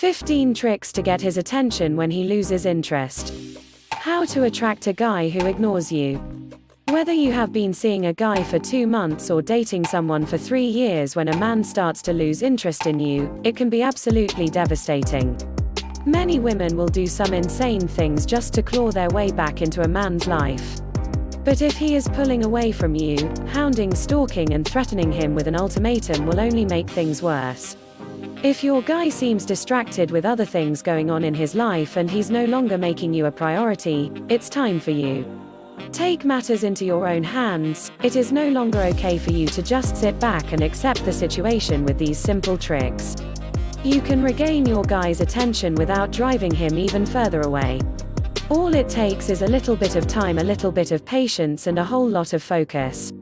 15 tricks to get his attention when he loses interest. How to attract a guy who ignores you. Whether you have been seeing a guy for 2 months or dating someone for 3 years, when a man starts to lose interest in you, it can be absolutely devastating. Many women will do some insane things just to claw their way back into a man's life. But if he is pulling away from you, hounding, stalking and threatening him with an ultimatum will only make things worse. If your guy seems distracted with other things going on in his life and he's no longer making you a priority, it's time for you. Take matters into your own hands. It is no longer okay for you to just sit back and accept the situation with these simple tricks. You can regain your guy's attention without driving him even further away. All it takes is a little bit of time, a little bit of patience and a whole lot of focus.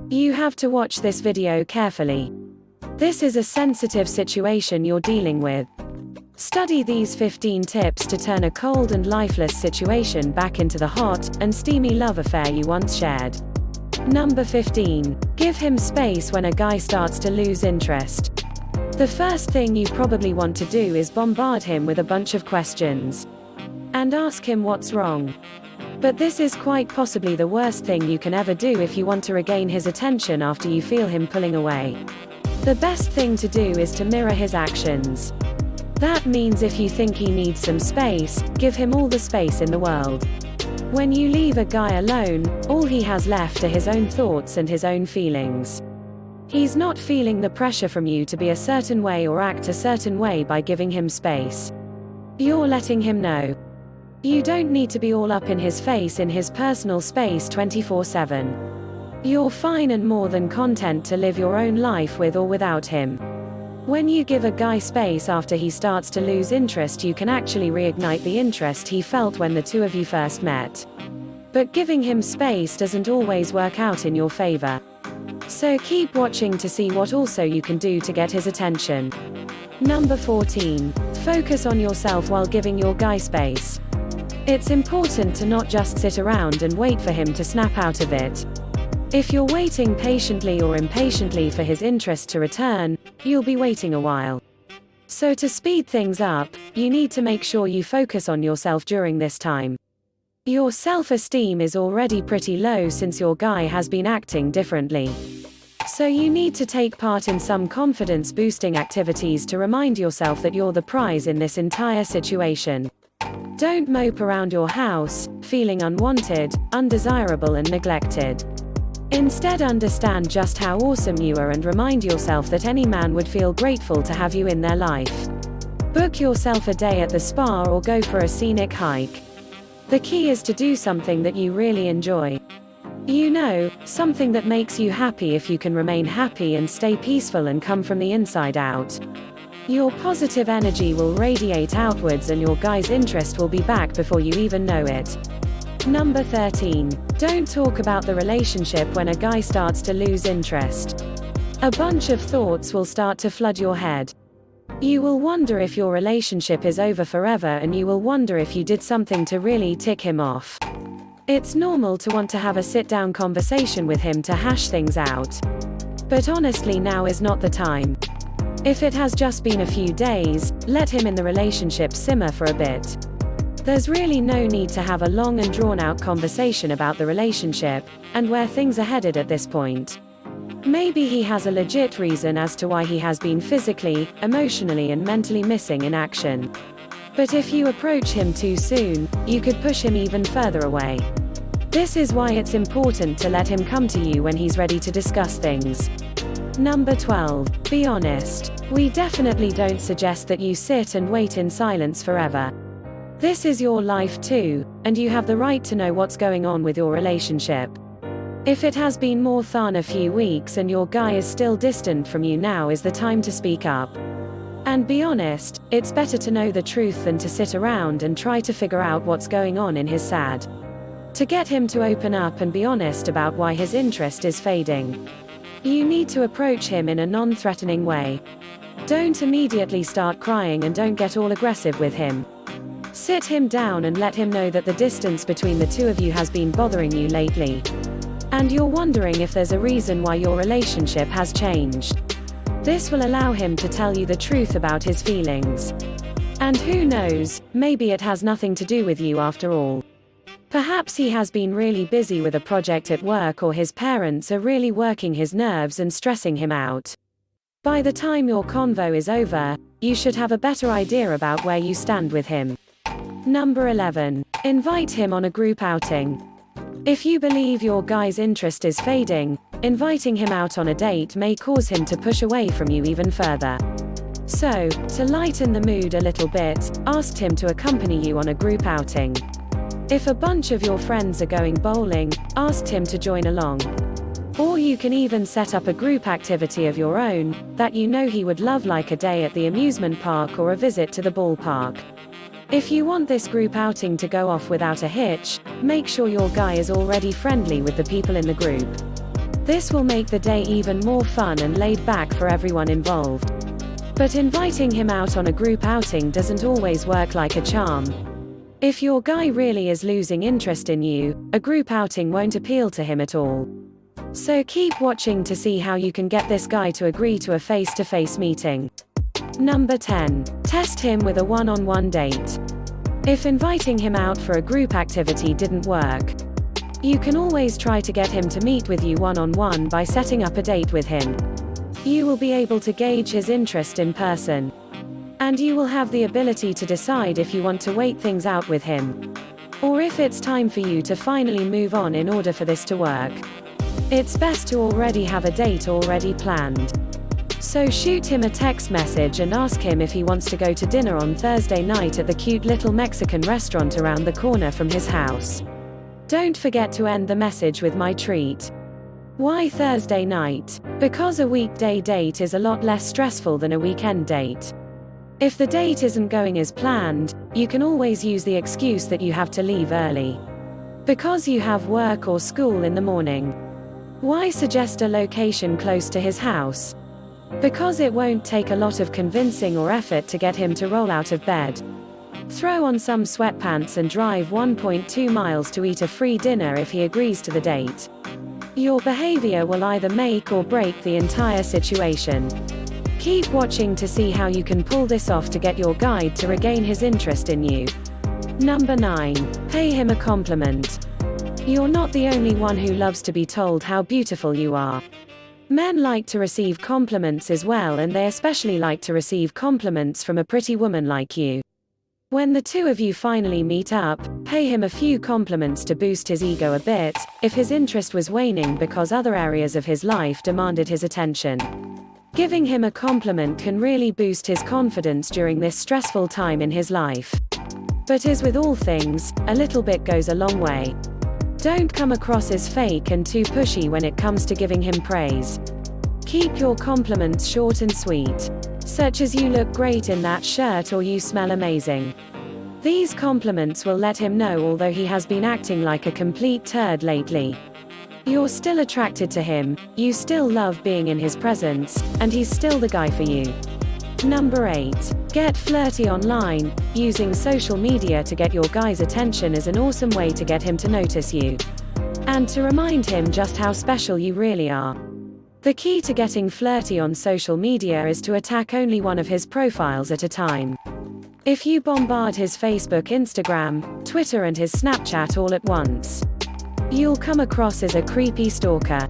You have to watch this video carefully. This is a sensitive situation you're dealing with. Study these 15 tips to turn a cold and lifeless situation back into the hot and steamy love affair you once shared. Number 15. Give him space when a guy starts to lose interest. The first thing you probably want to do is bombard him with a bunch of questions and ask him what's wrong. But this is quite possibly the worst thing you can ever do if you want to regain his attention after you feel him pulling away. The best thing to do is to mirror his actions. That means if you think he needs some space, give him all the space in the world. When you leave a guy alone, all he has left are his own thoughts and his own feelings. He's not feeling the pressure from you to be a certain way or act a certain way by giving him space. You're letting him know. You don't need to be all up in his face in his personal space 24/7. You're fine and more than content to live your own life with or without him. When you give a guy space after he starts to lose interest, you can actually reignite the interest he felt when the two of you first met. But giving him space doesn't always work out in your favor. So keep watching to see what also you can do to get his attention. Number 14. Focus on yourself while giving your guy space. It's important to not just sit around and wait for him to snap out of it. If you're waiting patiently or impatiently for his interest to return, you'll be waiting a while. So to speed things up, you need to make sure you focus on yourself during this time. Your self-esteem is already pretty low since your guy has been acting differently. So you need to take part in some confidence-boosting activities to remind yourself that you're the prize in this entire situation. Don't mope around your house, feeling unwanted, undesirable and neglected. Instead, understand just how awesome you are and remind yourself that any man would feel grateful to have you in their life. Book yourself a day at the spa or go for a scenic hike. The key is to do something that you really enjoy. You know, something that makes you happy. If you can remain happy and stay peaceful and come from the inside out, your positive energy will radiate outwards and your guy's interest will be back before you even know it. Number 13. Don't talk about the relationship when a guy starts to lose interest. A bunch of thoughts will start to flood your head. You will wonder if your relationship is over forever, and you will wonder if you did something to really tick him off. It's normal to want to have a sit-down conversation with him to hash things out. But honestly, now is not the time. If it has just been a few days, let him in the relationship simmer for a bit. There's really no need to have a long and drawn-out conversation about the relationship and where things are headed at this point. Maybe he has a legit reason as to why he has been physically, emotionally and mentally missing in action. But if you approach him too soon, you could push him even further away. This is why it's important to let him come to you when he's ready to discuss things. Number 12. Be honest. We definitely don't suggest that you sit and wait in silence forever. This is your life too, and you have the right to know what's going on with your relationship. If it has been more than a few weeks and your guy is still distant from you, now is the time to speak up. And be honest. It's better to know the truth than to sit around and try to figure out what's going on in his sad. To get him to open up and be honest about why his interest is fading, you need to approach him in a non-threatening way. Don't immediately start crying and don't get all aggressive with him. Sit him down and let him know that the distance between the two of you has been bothering you lately. And you're wondering if there's a reason why your relationship has changed. This will allow him to tell you the truth about his feelings. And who knows, maybe it has nothing to do with you after all. Perhaps he has been really busy with a project at work, or his parents are really working his nerves and stressing him out. By the time your convo is over, you should have a better idea about where you stand with him. Number 11. Invite him on a group outing. If you believe your guy's interest is fading, inviting him out on a date may cause him to push away from you even further. So, to lighten the mood a little bit, ask him to accompany you on a group outing. If a bunch of your friends are going bowling, ask him to join along. Or you can even set up a group activity of your own, that you know he would love, like a day at the amusement park or a visit to the ballpark. If you want this group outing to go off without a hitch, make sure your guy is already friendly with the people in the group. This will make the day even more fun and laid back for everyone involved. But inviting him out on a group outing doesn't always work like a charm. If your guy really is losing interest in you, a group outing won't appeal to him at all. So keep watching to see how you can get this guy to agree to a face-to-face meeting. Number 10. Test him with a one-on-one date. If inviting him out for a group activity didn't work, you can always try to get him to meet with you one-on-one by setting up a date with him. You will be able to gauge his interest in person. And you will have the ability to decide if you want to wait things out with him, or if it's time for you to finally move on in order for this to work. It's best to already have a date already planned. So shoot him a text message and ask him if he wants to go to dinner on Thursday night at the cute little Mexican restaurant around the corner from his house. Don't forget to end the message with "my treat." Why Thursday night? Because a weekday date is a lot less stressful than a weekend date. If the date isn't going as planned, you can always use the excuse that you have to leave early because you have work or school in the morning. Why suggest a location close to his house? Because it won't take a lot of convincing or effort to get him to roll out of bed. Throw on some sweatpants and drive 1.2 miles to eat a free dinner if he agrees to the date. Your behavior will either make or break the entire situation. Keep watching to see how you can pull this off to get your guy to regain his interest in you. Number 9. Pay him a compliment. You're not the only one who loves to be told how beautiful you are. Men like to receive compliments as well, and they especially like to receive compliments from a pretty woman like you. When the two of you finally meet up, pay him a few compliments to boost his ego a bit, if his interest was waning because other areas of his life demanded his attention. Giving him a compliment can really boost his confidence during this stressful time in his life. But as with all things, a little bit goes a long way. Don't come across as fake and too pushy when it comes to giving him praise. Keep your compliments short and sweet, such as "you look great in that shirt" or "you smell amazing." These compliments will let him know, although he has been acting like a complete turd lately, you're still attracted to him, you still love being in his presence, and he's still the guy for you. Number 8. Get flirty online. Using social media to get your guy's attention is an awesome way to get him to notice you, and to remind him just how special you really are. The key to getting flirty on social media is to attack only one of his profiles at a time. If you bombard his Facebook, Instagram, Twitter and his Snapchat all at once, you'll come across as a creepy stalker.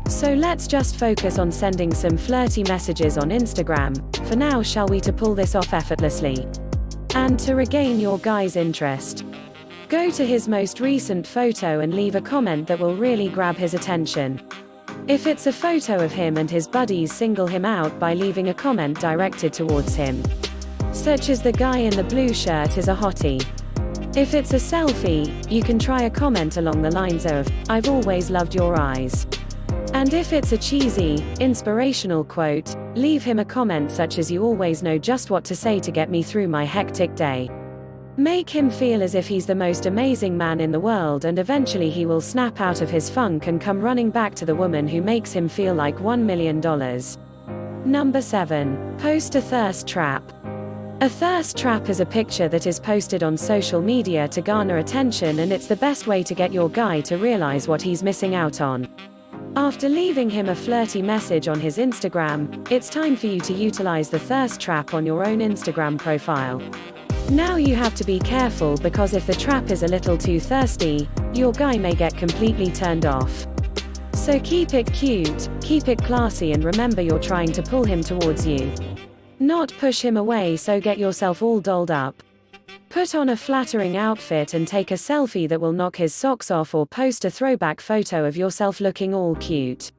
So let's just focus on sending some flirty messages on Instagram, for now, shall we, to pull this off effortlessly. And to regain your guy's interest, go to his most recent photo and leave a comment that will really grab his attention. If it's a photo of him and his buddies, single him out by leaving a comment directed towards him, such as "the guy in the blue shirt is a hottie." If it's a selfie, you can try a comment along the lines of "I've always loved your eyes." And if it's a cheesy, inspirational quote, leave him a comment such as "You always know just what to say to get me through my hectic day." Make him feel as if he's the most amazing man in the world, and eventually he will snap out of his funk and come running back to the woman who makes him feel like $1 million. Number 7. Post a thirst trap. A thirst trap is a picture that is posted on social media to garner attention, and it's the best way to get your guy to realize what he's missing out on. After leaving him a flirty message on his Instagram, it's time for you to utilize the thirst trap on your own Instagram profile. Now you have to be careful, because if the trap is a little too thirsty, your guy may get completely turned off. So keep it cute, keep it classy, and remember you're trying to pull him towards you, not push him away. So get yourself all dolled up. Put on a flattering outfit and take a selfie that will knock his socks off, or post a throwback photo of yourself looking all cute.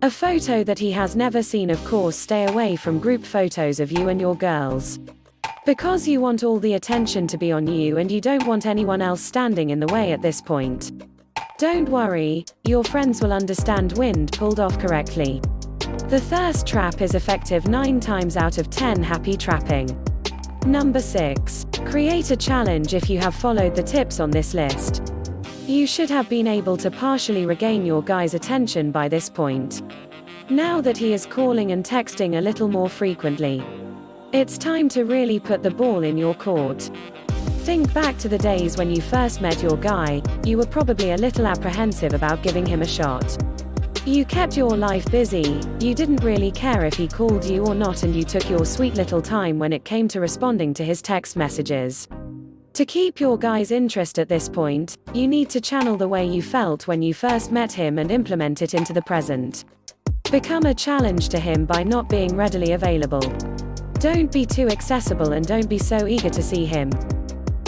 A photo that he has never seen. Of course, stay away from group photos of you and your girls, because you want all the attention to be on you and you don't want anyone else standing in the way at this point. Don't worry, your friends will understand. Wind pulled off correctly. The thirst trap is effective 9 times out of 10. Happy trapping. Number 6. Create a challenge. If you have followed the tips on this list, you should have been able to partially regain your guy's attention by this point. Now that he is calling and texting a little more frequently, it's time to really put the ball in your court. Think back to the days when you first met your guy. You were probably a little apprehensive about giving him a shot. You kept your life busy, you didn't really care if he called you or not, and you took your sweet little time when it came to responding to his text messages. To keep your guy's interest at this point, you need to channel the way you felt when you first met him and implement it into the present. Become a challenge to him by not being readily available. Don't be too accessible and don't be so eager to see him.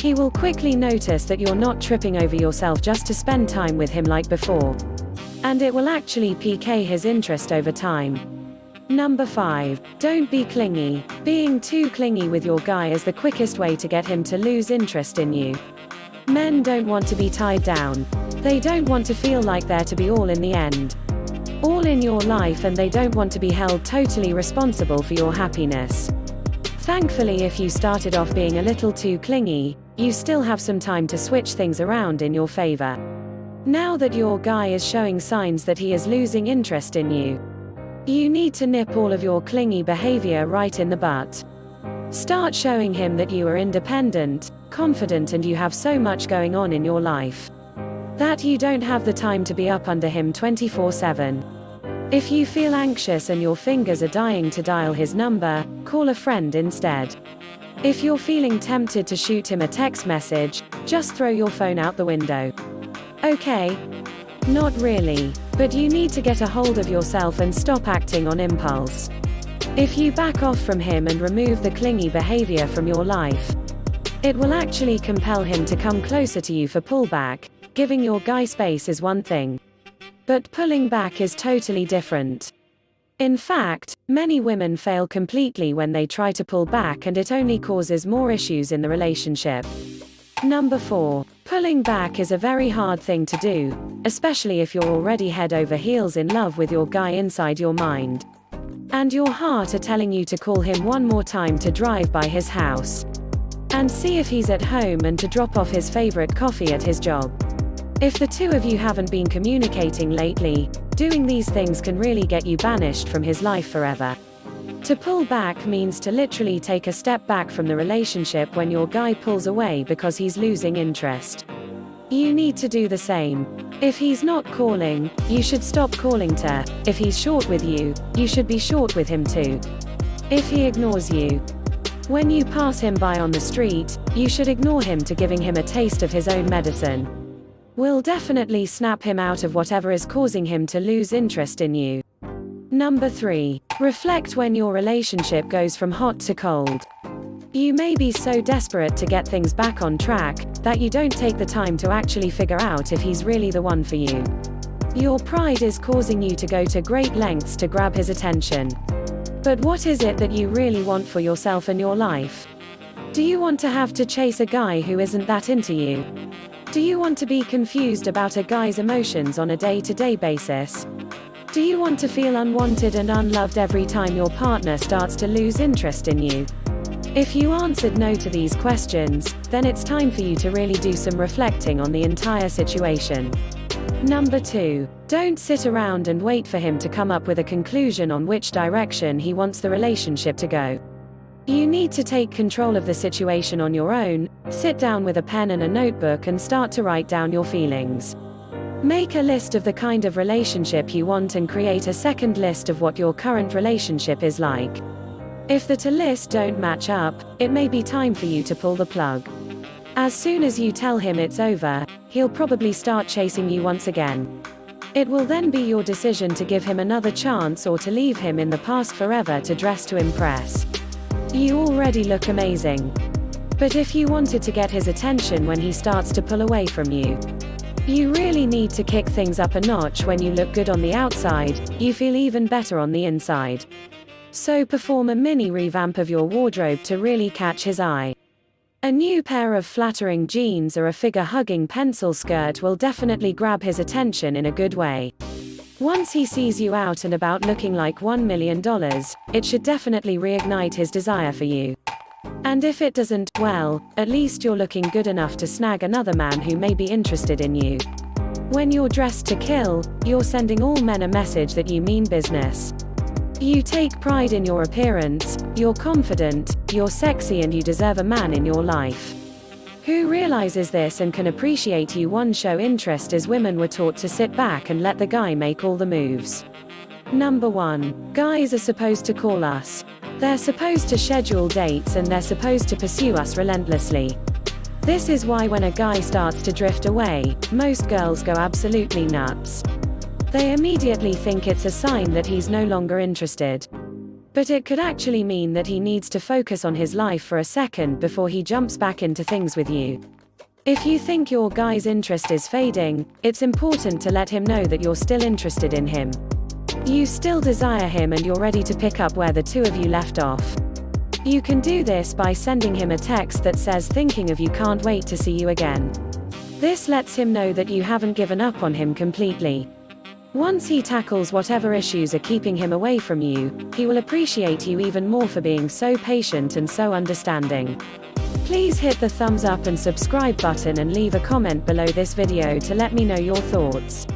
He will quickly notice that you're not tripping over yourself just to spend time with him like before, and it will actually pique his interest over time. Number 5. Don't be clingy. Being too clingy with your guy is the quickest way to get him to lose interest in you. Men don't want to be tied down. They don't want to feel like they're to be all in the end, all in your life, and they don't want to be held totally responsible for your happiness. Thankfully, if you started off being a little too clingy, you still have some time to switch things around in your favor. Now that your guy is showing signs that he is losing interest in you, you need to nip all of your clingy behavior right in the butt. Start showing him that you are independent, confident, and you have so much going on in your life that you don't have the time to be up under him 24/7. If you feel anxious and your fingers are dying to dial his number, call a friend instead. If you're feeling tempted to shoot him a text message, just throw your phone out the window. Okay? Not really. But you need to get a hold of yourself and stop acting on impulse. If you back off from him and remove the clingy behavior from your life, it will actually compel him to come closer to you. For pullback, giving your guy space is one thing, but pulling back is totally different. In fact, many women fail completely when they try to pull back, and it only causes more issues in the relationship. Number 4. Pulling back is a very hard thing to do, especially if you're already head over heels in love with your guy inside your mind, and your heart are telling you to call him one more time, to drive by his house and see if he's at home, and to drop off his favorite coffee at his job. If the two of you haven't been communicating lately, doing these things can really get you banished from his life forever. To pull back means to literally take a step back from the relationship when your guy pulls away because he's losing interest. You need to do the same. If he's not calling, you should stop calling to. If he's short with you, you should be short with him too. If he ignores you when you pass him by on the street, you should ignore him, to giving him a taste of his own medicine will definitely snap him out of whatever is causing him to lose interest in you. Number 3. Reflect when your relationship goes from hot to cold. You may be so desperate to get things back on track that you don't take the time to actually figure out if he's really the one for you. Your pride is causing you to go to great lengths to grab his attention. But what is it that you really want for yourself and your life? Do you want to have to chase a guy who isn't that into you? Do you want to be confused about a guy's emotions on a day-to-day basis? Do you want to feel unwanted and unloved every time your partner starts to lose interest in you? If you answered no to these questions, then it's time for you to really do some reflecting on the entire situation. Number 2. Don't sit around and wait for him to come up with a conclusion on which direction he wants the relationship to go. You need to take control of the situation on your own. Sit down with a pen and a notebook and start to write down your feelings. Make a list of the kind of relationship you want and create a second list of what your current relationship is like. If the two lists don't match up, it may be time for you to pull the plug. As soon as you tell him it's over, he'll probably start chasing you once again. It will then be your decision to give him another chance or to leave him in the past forever to dress to impress. You already look amazing. But if you wanted to get his attention when he starts to pull away from you, you really need to kick things up a notch. When you look good on the outside, you feel even better on the inside. So perform a mini revamp of your wardrobe to really catch his eye. A new pair of flattering jeans or a figure-hugging pencil skirt will definitely grab his attention in a good way. Once he sees you out and about looking like $1 million, it should definitely reignite his desire for you. And if it doesn't, well, at least you're looking good enough to snag another man who may be interested in you. When you're dressed to kill, you're sending all men a message that you mean business. You take pride in your appearance, you're confident, you're sexy, and you deserve a man in your life who realizes this and can appreciate you. One, show interest, as women were taught to sit back and let the guy make all the moves. Number 1. Guys are supposed to call us. They're supposed to schedule dates and they're supposed to pursue us relentlessly. This is why when a guy starts to drift away, most girls go absolutely nuts. They immediately think it's a sign that he's no longer interested. But it could actually mean that he needs to focus on his life for a second before he jumps back into things with you. If you think your guy's interest is fading, it's important to let him know that you're still interested in him. You still desire him and you're ready to pick up where the two of you left off. You can do this by sending him a text that says, "Thinking of you, can't wait to see you again." This lets him know that you haven't given up on him completely. Once he tackles whatever issues are keeping him away from you, he will appreciate you even more for being so patient and so understanding. Please hit the thumbs up and subscribe button and leave a comment below this video to let me know your thoughts.